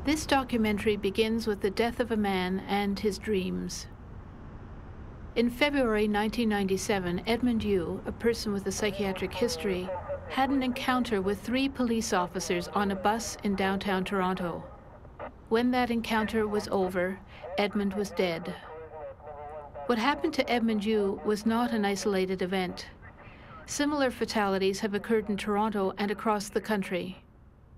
This documentary begins with the death of a man and his dreams. In February 1997, Edmund Yu, a person with a psychiatric history, had an encounter with 3 police officers on a bus in downtown Toronto. When that encounter was over, Edmund was dead. What happened to Edmund Yu was not an isolated event. Similar fatalities have occurred in Toronto and across the country.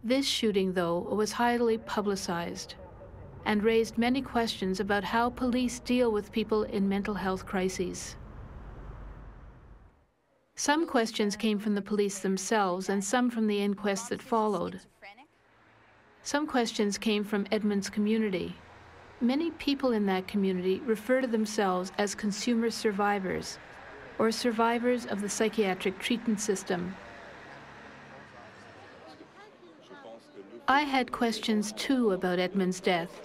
This shooting, though, was highly publicized and raised many questions about how police deal with people in mental health crises. Some questions came from the police themselves and some from the inquest that followed. Some questions came from Edmund's community. Many people in that community refer to themselves as consumer survivors or survivors of the psychiatric treatment system. I had questions too about Edmund's death.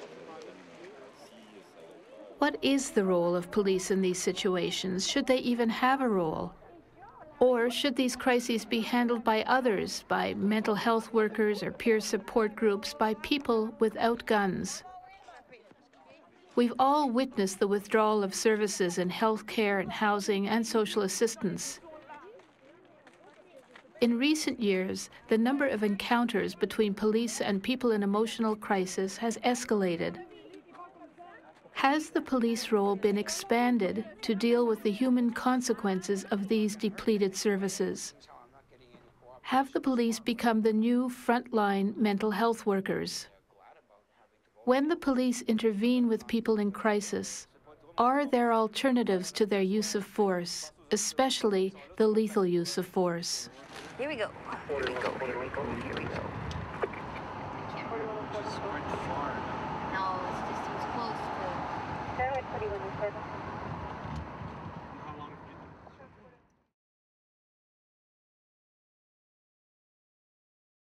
What is the role of police in these situations? Should they even have a role? Or should these crises be handled by others, by mental health workers or peer support groups, by people without guns? We've all witnessed the withdrawal of services in health care and housing and social assistance. In recent years, the number of encounters between police and people in emotional crisis has escalated. Has the police role been expanded to deal with the human consequences of these depleted services? Have the police become the new frontline mental health workers? When the police intervene with people in crisis, are there alternatives to their use of force, especially the lethal use of force? Here we go. Here we go. Here we go. Here we go. No, it's just too close to.